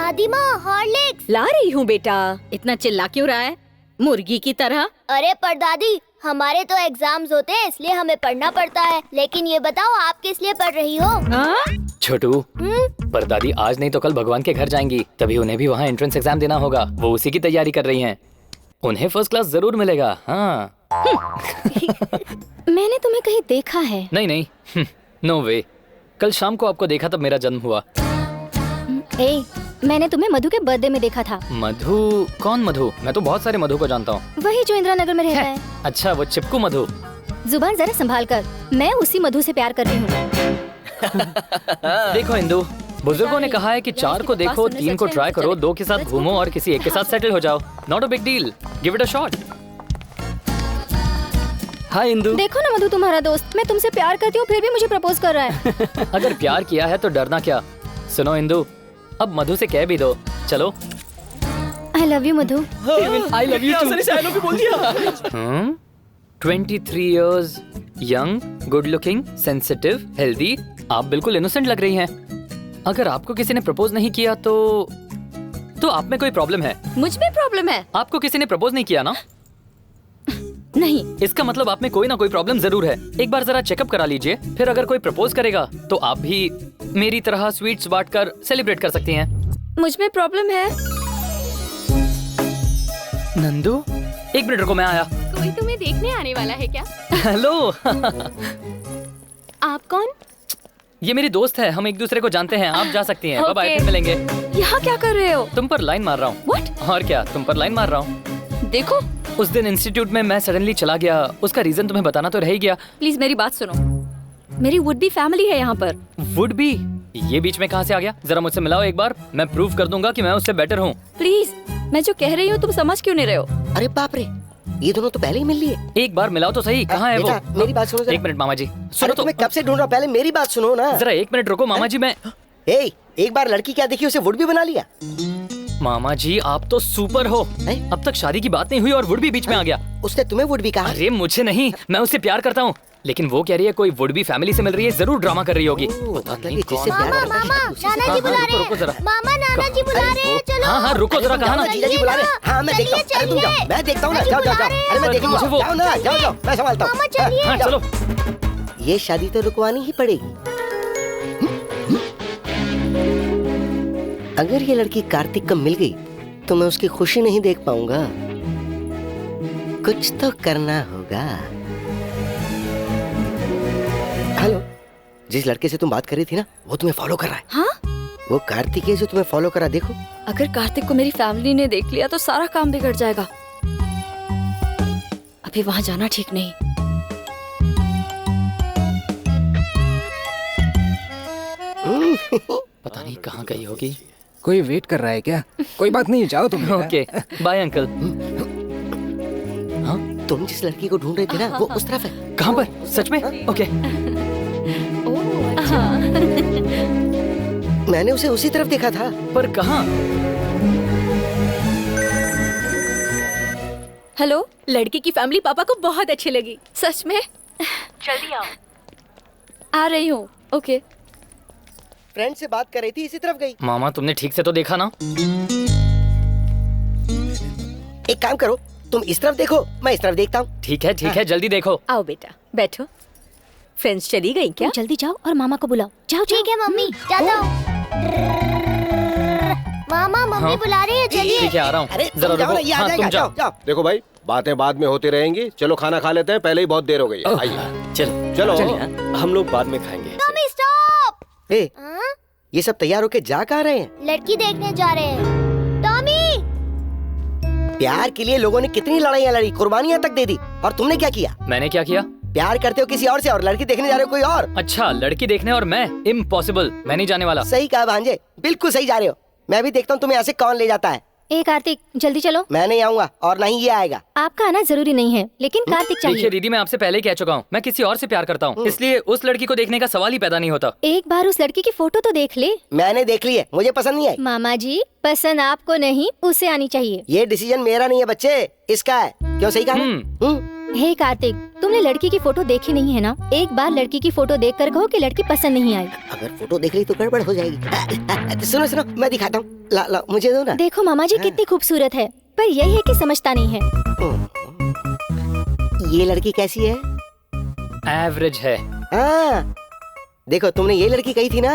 दादी माँ हॉर्लिक्स ला रही हूँ बेटा। इतना चिल्ला क्यों रहा है मुर्गी की तरह? अरे पर दादी, हमारे तो एग्जाम्स होते हैं इसलिए हमें पढ़ना पड़ता है। लेकिन ये बताओ आप किस लिए पढ़ रही हो? छोटू, पर दादी आज नहीं तो कल भगवान के घर जाएंगी, तभी उन्हें भी वहाँ एंट्रेंस एग्जाम देना होगा। वो उसी की तैयारी कर रही हैं। उन्हें फर्स्ट क्लास जरूर मिलेगा। हाँ। मैंने तुम्हें कहीं देखा है? नहीं नहीं, नो वे। कल शाम को आपको देखा तब मेरा जन्म हुआ। मैंने तुम्हें मधु के बर्थडे में देखा था। मधु? कौन मधु? मैं तो बहुत सारे मधु को जानता हूँ। वही जो इंदिरा नगर में रहता है। अच्छा, वो चिपकू मधु। जुबान जरा संभाल कर, मैं उसी मधु से प्यार करती हूँ। देखो इंदु, बुजुर्गों ने कहा है कि 4 को देखो, 3 को ट्राई करो, 2 के साथ घूमो और किसी एक के साथ सेटल हो जाओ। Not a big deal, give it a shot. Hi Indu. देखो ना मधु, तुम्हारा दोस्त, मैं तुमसे प्यार करती हूँ फिर भी मुझे प्रपोज कर रहा है। अगर प्यार किया है तो डरना क्या। सुनो इंदु, अब मधु से कह भी दो। चलो। I love you Madhu. I love you too. बोल दिया। 23 years, young, good looking, sensitive, healthy। आप बिल्कुल इनोसेंट लग रही हैं। अगर आपको किसी ने प्रपोज नहीं किया तो आप में कोई प्रॉब्लम है। मुझ में प्रॉब्लम है? आपको किसी ने प्रपोज नहीं किया ना? नहीं। इसका मतलब आप में कोई ना कोई प्रॉब्लम जरूर है। एक बार जरा चेकअप करा लीजिए, फिर अगर कोई प्रपोज करेगा तो आप भी मेरी तरह स्वीट्स बांटकर सेलिब्रेट कर सकती हैं। मुझ में प्रॉब्लम है। नंदू, 1 मिनट रुको, मैं आया। कोई तुम्हें देखने आने वाला है क्या? हेलो। आप कौन? ये मेरी दोस्त है, हम एक दूसरे को जानते हैं। आप जा सकती हैं। बाय बाय, फिर मिलेंगे। यहाँ क्या कर रहे हो? तुम पर लाइन मार रहा हूँ। What? और क्या, तुम पर लाइन मार रहा हूँ। देखो, उस दिन इंस्टीट्यूट में मैं सडनली चला गया, उसका रीजन तुम्हें बताना तो रह ही गया। प्लीज मेरी बात सुनो। मेरी वुड बी फैमिली है यहाँ पर। Would be? ये बीच में कहाँ से आ गया? जरा मुझसे मिलाओ एक बार, मैं प्रूव कर दूंगा कि मैं उससे बेटर हूँ। प्लीज, मैं जो कह रही हूँ तुम समझ क्यों नहीं रहे हो? अरे बाप रे, ये दोनों तो पहले ही मिल लिए। एक बार मिलाओ तो सही, कहाँ है वो? मेरी बात सुनो। 1 मिनट मामा जी, सुनो तो। मैं कब से ढूंढ रहा हूँ, पहले मेरी बात सुनो ना। जरा 1 मिनट रुको मामा जी। मैं एक बार लड़की क्या देखी उसे वुड भी बना लिया। मामा जी, आप तो सुपर हो। अब तक शादी की बात नहीं हुई और वुड भी बीच में आ गया। उसने तुम्हें वुड भी कहा? अरे मुझे नहीं, मैं उससे प्यार करता हूँ। लेकिन वो कह रही है कोई वुड बी फैमिली से मिल रही है, जरूर ड्रामा कर रही होगी। पता नहीं कौन। मामा नाना जी बुला रहे हैं। रुको जरा। मामा नाना जी बुला रहे हैं, चलो। हाँ रुको जरा, कहा ना। जीजा जी बुला रहे हैं। हाँ मैं देखता हूँ। अरे तुम जाओ, मैं देखता हूँ ना। जाओ जाओ जाओ। अरे मैं देखूंगा। जाओ ना, जाओ जाओ, मैं संभालता हूँ। मामा चलिए। हाँ चलो। ये शादी तो रुकवानी ही पड़ेगी। अगर ये लड़की कार्तिक को मिल गई तो मैं उसकी खुशी नहीं देख पाऊंगा। कुछ तो करना होगा। हेलो, जिस लड़के से तुम बात कर रही थी ना, वो तुम्हें फॉलो कर रहा है। हाँ? वो कार्तिक है जो तुम्हें फॉलो कर रहा, देखो। अगर कार्तिक को मेरी फैमिली ने देख लिया तो सारा काम बिगड़ जाएगा। अभी वहाँ जाना ठीक नहीं। पता नहीं कहाँ गई होगी। कोई वेट कर रहा है क्या? कोई बात नहीं, जाओ तुम। Okay, bye uncle. तुम जिस लड़की को ढूंढ रहे थे ना, वो उस तरफ है। कहाँ पर? सच में? ओके। मैंने उसे उसी तरफ देखा था। पर कहाँ? हेलो, लड़की की फैमिली पापा को बहुत अच्छी लगी। सच में? जल्दी आओ। आ रही हूँ। ओके। फ्रेंड से बात कर रही थी, इसी तरफ गई। मामा तुमने ठीक से तो देखा ना? एक काम करो, तुम इस तरफ देखो, मैं इस तरफ देखता हूँ। ठीक है, जल्दी देखो। आओ बेटा, बैठो। फ्रेंड्स चली गई क्या? जल्दी जाओ और मामा को बुलाओ। जाओ। ठीक है मम्मी, जाता हूँ। मामा मम्मी बुला रही है, चलिए। ठीक है, आ रहा हूँ। अरे जरा जाओ ना, रुको। ये आ हाँ जाएगा। तुम जाओ। जाओ। देखो भाई, बातें बाद में होती रहेंगी। चलो खाना खा लेते हैं, पहले ही बहुत देर हो गई है। आइए। चलो हम लोग बाद में खाएंगे। Mummy stop. ए, ये सब तैयार होके जा कहाँ रहे हैं? लड़की देखने जा रहे हैं। टॉमी, प्यार के लिए लोगों ने कितनी लड़ाइयाँ लड़ी, कुर्बानियाँ तक दे दी, और तुमने क्या किया? मैंने क्या किया? प्यार करते हो किसी और से और लड़की देखने जा रहे हो कोई और। अच्छा, लड़की देखने और मैं? इम्पॉसिबल, मैं नहीं जाने वाला। सही कहा भांजे, बिल्कुल सही जा रहे हो। मैं भी देखता हूँ तुम्हें यहाँ से कौन ले जाता है। ए कार्तिक, जल्दी चलो। मैं नहीं आऊंगा और ना ही ये आएगा। आपका आना जरूरी नहीं है, लेकिन कार्तिक देखिए चाहिए। दीदी, मैं आपसे पहले ही कह चुका हूँ, मैं किसी और से प्यार करता हूँ, इसलिए उस लड़की को देखने का सवाल ही पैदा नहीं होता। एक बार उस लड़की की फोटो तो देख ले। मैंने देख ली है, मुझे पसंद नहीं आई। मामा जी, पसंद आपको नहीं, उसे आनी चाहिए। ये डिसीजन मेरा नहीं है बच्चे, इसका है। क्यों? सही कहा ना? हे कार्तिक, तुमने लड़की की फोटो देखी नहीं है ना? एक बार लड़की की फोटो देखकर कहो कि लड़की पसंद नहीं आई। अगर फोटो देख ली तो गड़बड़ हो जाएगी। सुनो सुनो, मैं दिखाता हूँ। ला ला, मुझे दो ना। देखो मामा जी कितनी खूबसूरत है, पर यही है कि समझता नहीं है। ये लड़की कैसी है? एवरेज है। हाँ, देखो तुमने ये लड़की कही थी ना।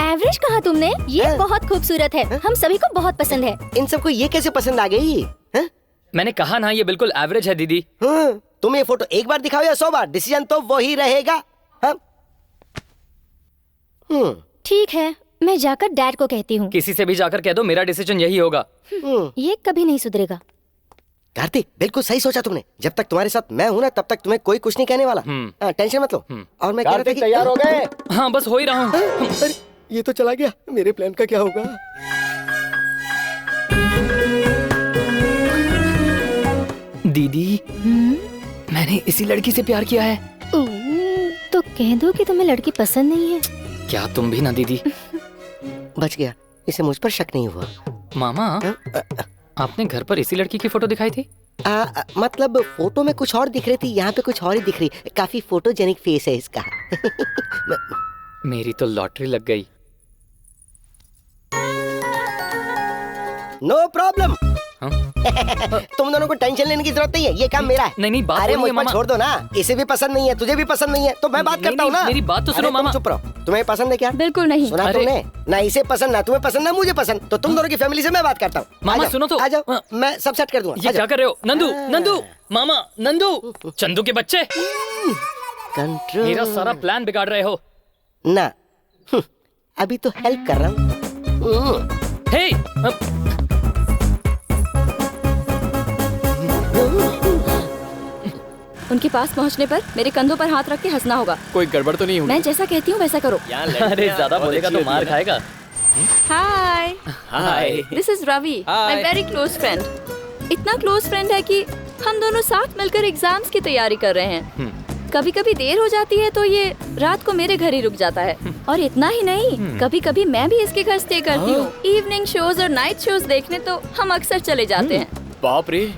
एवरेज कहा तुमने? ये बहुत खूबसूरत है, हम सभी को बहुत पसंद है। इन सबको ये कैसे पसंद आ गई? हाँ? मैंने कहा ना, ये बिल्कुल एवरेज है दीदी। हाँ, तुम ये फोटो एक बार दिखाओ या 100 बार, डिसीजन तो वही रहेगा। हाँ? ठीक है, मैं जाकर डैड को कहती हूँ। किसी से भी जाकर कह दो, मेरा डिसीजन यही होगा। ये कभी नहीं सुधरेगा। कार्तिक, बिल्कुल सही सोचा तुमने। जब तक तुम्हारे साथ मैं हूँ ना, तब तक तुम्हें कोई कुछ नहीं कहने वाला। टेंशन मत लो। और मैं कह रहा था कि तैयार हो गए? हाँ, बस हो ही रहा हूँ। अरे, ये तो चला गया। मेरे प्लान का क्या होगा? दीदी, मैंने इसी लड़की से प्यार किया है। तो कह दो कि तुम्हें लड़की पसंद नहीं है। क्या तुम भी ना दीदी? बच गया, इसे मुझ पर शक नहीं हुआ। मामा, आपने घर पर इसी लड़की की फोटो दिखाई थी? मतलब फोटो में कुछ और दिख रही थी, यहाँ पे कुछ और ही दिख रही। काफी फोटोजेनिक फेस है इसका। मेरी तो लॉटरी लग गई। No problem. तुम दोनों को टेंशन लेने की जरूरत नहीं है, ये काम मेरा है। नहीं, बात अरे सुनिए मुझ पर छोड़ दो ना। इसे भी पसंद नहीं है, तुझे भी पसंद नहीं है, तो मैं बात करता हूँ ना। मेरी बात तो सुनो मामा। चुप रहो। तुम्हें पसंद है क्या? बिल्कुल नहीं। सुना तुमने? ना इसे पसंद, ना तुम्हें पसंद, ना मुझे पसंद। तो तुम दोनों की फैमिली से मैं बात करता हूँ। मामा सुनो तो। आ जाओ, मैं सब सेट कर दूंगा। ये क्या कर रहे हो? नंदू, नंदू, मामा, नंदू, चंदू के बच्चे, कंट्रोल। मेरा सारा प्लान बिगाड़ रहे हो। ना, अभी तो हेल्प कर रहा हूँ। हे, उनके पास पहुंचने पर मेरे कंधों पर हाथ रख के हंसना होगा। कोई गड़बड़ तो नहीं हुई? मैं जैसा कहती हूँ वैसा करो। अरे ज्यादा बोलेगा तो मार खाएगा। Hi, hi. This is Ravi, my very close friend. इतना क्लोज फ्रेंड है कि हम दोनों साथ मिलकर एग्जाम्स की तैयारी कर रहे हैं। कभी कभी देर हो जाती है तो ये रात को मेरे घर ही रुक जाता है। और इतना ही नहीं, कभी कभी मैं भी इसके घर स्टे करती हूँ। इवनिंग शोज और नाइट शोज देखने तो हम अक्सर चले जाते हैं। बाप रे।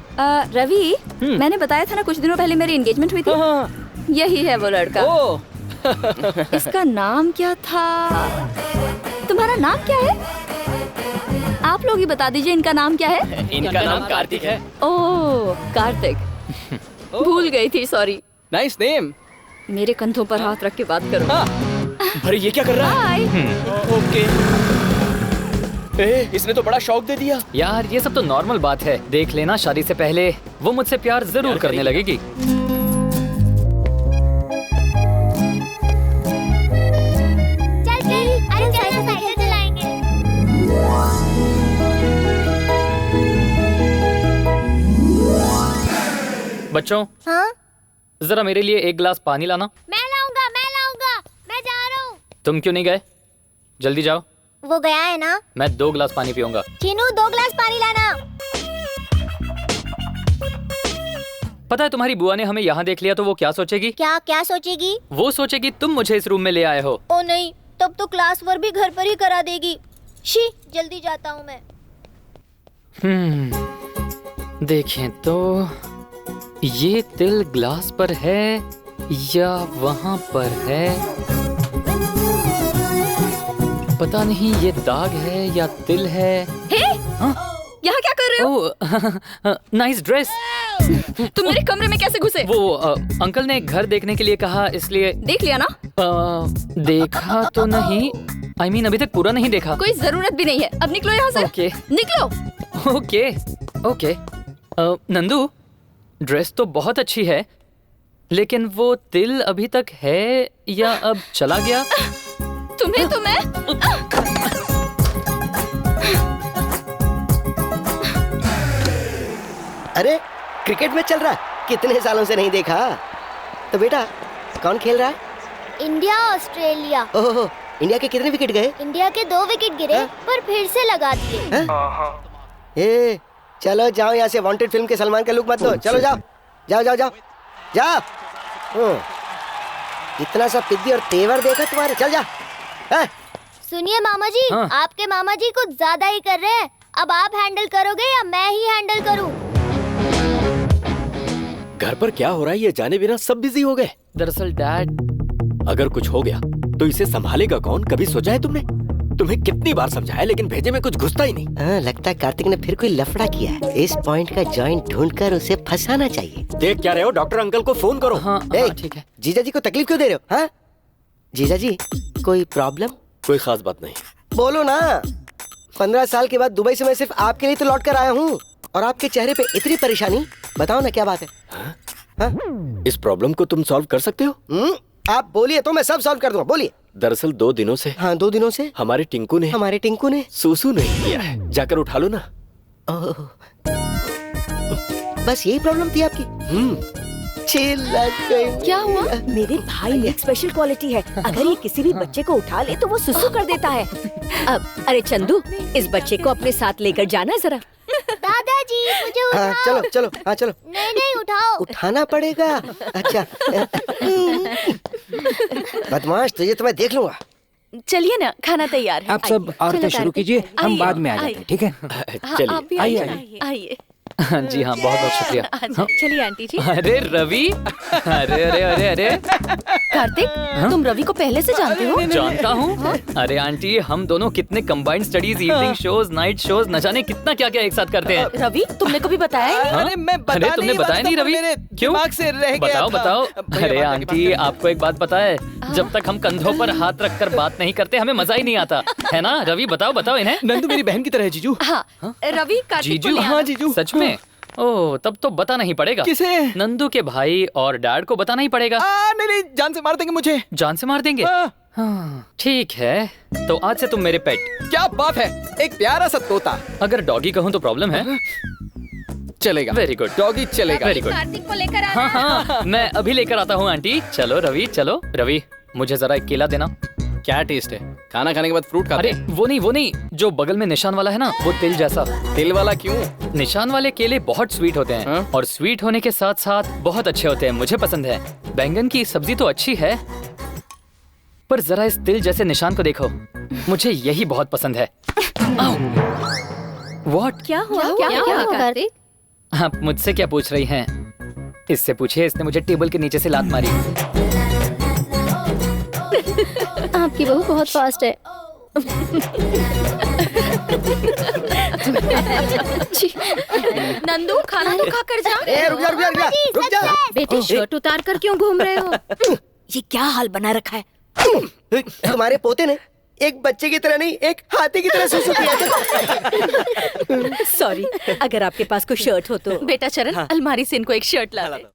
रवि, मैंने बताया था ना कुछ दिनों पहले मेरी एंगेजमेंट हुई थी। यही है वो लड़का। इसका नाम क्या था? तुम्हारा नाम क्या है? आप लोग ही बता दीजिए, इनका नाम क्या है? इनका नाम कार्तिक है। ओह, कार्तिक। भूल गई थी, सॉरी। Nice name. मेरे कंधों पर हाथ रख के बात करो। अरे ये क्या कर रहा है? हाय। ओके। इसने तो बड़ा शौक दे दिया। यार ये सब तो नॉर्मल बात है। देख लेना, शादी से पहले वो मुझसे प्यार जरूर करने लगेगी। चल चल, अरे चल साइकिल चलाएंगे। बच्चों, हाँ? जरा मेरे लिए एक गिलास पानी लाना। मैं लाऊंगा, मैं जा रहा हूँ। तुम क्यों नहीं गए? जल्दी जाओ। वो गया है ना। मैं 2 गिलास पानी पीऊंगा। चीनू, 2 गिलास पानी लाना। पता है तुम्हारी बुआ ने हमें यहाँ देख लिया तो वो क्या सोचेगी? क्या क्या सोचेगी? वो सोचेगी तुम मुझे इस रूम में ले आए हो। ओ नहीं, तब तो क्लास वर्क भी घर पर ही करा देगी। शी, जल्दी जाता हूँ मैं। देखें तो ये तिल ग्लास पर है या वहाँ पर है? पता नहीं ये दाग है या तिल है। हे, यहाँ क्या कर रहे हो? ओह, नाइस ड्रेस। तुम मेरे कमरे में कैसे घुसे? वो अंकल ने घर देखने के लिए कहा, इसलिए। देख लिया ना? देखा तो नहीं, I mean, अभी तक पूरा नहीं देखा। कोई जरूरत भी नहीं है, अब निकलो यहाँ से। ओके। निकलो। Okay okay. नंदू, ड्रेस तो बहुत अच्छी है, लेकिन वो तिल अभी तक है या अब चला गया? तुम्हें तो मैं अरे क्रिकेट मैच चल रहा है, कितने सालों से नहीं देखा। तो बेटा कौन खेल रहा है? India Australia. ओहो, इंडिया के कितने विकेट गए? इंडिया के 2 विकेट गिरे, पर फिर से लगा दिए। ए, चलो जाओ यहाँ से। वांटेड फिल्म के सलमान का लुक मत दो। चलो जाओ जाओ जाओ जाओ जाओ। इतना सा पिद्दी और तेवर देखा तुम्हारे। चल जा। सुनिए मामा जी, हाँ। आपके मामा जी कुछ ज्यादा ही कर रहे हैं। अब आप हैंडल करोगे या मैं ही हैंडल करूं? घर पर क्या हो रहा है ये जाने बिना सब बिजी हो गए। दरअसल डैड, अगर कुछ हो गया तो इसे संभालेगा कौन? कभी सोचा है तुमने? तुम्हें कितनी बार समझाया लेकिन भेजे में कुछ घुसता ही नहीं। लगता है कार्तिक ने फिर कोई लफड़ा किया है। इस पॉइंट का जॉइंट ढूंढकर उसे फंसाना चाहिए। देख क्या रहे हो? डॉक्टर अंकल को फोन करो। हाँ ए, ठीक है। जीजा जी को तकलीफ क्यों दे रहे हो? हाँ जीजा जी, कोई प्रॉब्लम? कोई खास बात नहीं। बोलो ना। 15 साल के बाद दुबई से मैं सिर्फ आपके लिए तो लौट कर आया हूँ, और आपके चेहरे पे इतनी परेशानी। बताओ ना क्या बात है? हाँ? इस प्रॉब्लम को तुम सॉल्व कर सकते हो? आप बोलिए तो मैं सब सॉल्व कर दूंगा। बोलिए। दरअसल 2 दिनों से हाँ 2 दिनों से हमारे टिंकू ने सूसू नहीं किया है। जाकर उठा लो ना। ओह, बस यही प्रॉब्लम थी आपकी? चिल लग गई। क्या हुआ? मेरे भाई में एक स्पेशल क्वालिटी है। अगर ये किसी भी बच्चे को उठा ले तो वो सुसु कर देता है। अरे चंदू, इस बच्चे को अपने साथ लेकर जाना जरा। दादाजी मुझे हाँ उठाओ। चलो चलो, हाँ चलो। नहीं उठाओ। उठाना पड़ेगा। अच्छा बदमाश, तुझे तो मैं देख लूंगा। चलिए ना, खाना तैयार है। आप सब औरतें शुरू कीजिए, हम बाद में आ जाते हैं, ठीक है? चलिए। आप भी आइए, आइए। जी हाँ, बहुत बहुत शुक्रिया। चलिए आंटी जी। अरे रवि, अरे अरे अरे अरे, कार्तिक, तुम रवि को पहले से जानते हो? जानता हूँ। अरे आंटी, हम दोनों कितने combined studies, evening shows, night shows, न जाने कितना क्या क्या एक साथ करते हैं। रवि, तुमने कभी बताया ही नहीं। हाँ? अरे मैं बता अरे तुमने नहीं बताया नहीं वास्तव रवि? मेरे क्यों? दिमाग से रह गया बताओ था। बताओ। भैया, अरे बात आंटी, आपको एक बात पता है, जब तक हम कंधों पर हाथ रखकर बात नहीं करते हमें मजा ही नहीं आता, है ना? रवि बताओ बताओ इन्हें। नंदू मेरी बहन की तरह है जीजू। हाँ, रवि कार्तिक को जीजू? ले आना। हाँ जीजू। सच में? ओह, तब तो बताना ही पड़ेगा। किसे? नंदू के भाई और डैड को बताना ही पड़ेगा। नहीं, जान से मार देंगे मुझे। जान से मार देंगे? हाँ। हाँ, ठीक है, तो आज से तुम मेरे पेट। क्या बात है, एक प्यारा सा तोता। अगर डॉगी कहूँ तो प्रॉब्लम है? चलेगा। वेरी गुड, डॉगी चलेगा। Very good. कार्तिक को लेकर हाँ हाँ, मैं अभी लेकर आता हूँ आंटी। चलो रवि, चलो। रवि, मुझे जरा एक केला देना। क्या टेस्ट है? खाना खाने के बाद फ्रूट खाते अरे हैं। वो नहीं, जो बगल में निशान वाला है ना, वो तिल जैसा। तिल वाला क्यों? निशान वाले केले बहुत स्वीट होते हैं। हाँ? और स्वीट होने के साथ साथ बहुत अच्छे होते हैं, मुझे पसंद है। बैंगन की सब्जी तो अच्छी है, पर जरा इस तिल जैसे निशान को देखो, मुझे यही बहुत पसंद है। What? क्या हुआ कार्तिक? आप मुझसे क्या पूछ रही हैं? इससे पूछिए, इसने मुझे टेबल के नीचे से लात मारी। आपकी बहू बहुत फास्ट है। नंदू, खाना तो खाकर जा। ए रुक जा। बेटे शर्ट उतार कर क्यों घूम रहे हो? ये क्या हाल बना रखा है? तुम्हारे पोते ने एक बच्चे की तरह नहीं, एक हाथी की तरह सुसु किया था। सॉरी, अगर आपके पास कोई शर्ट हो तो। बेटा चरण, अलमारी से इनको एक शर्ट ला दे।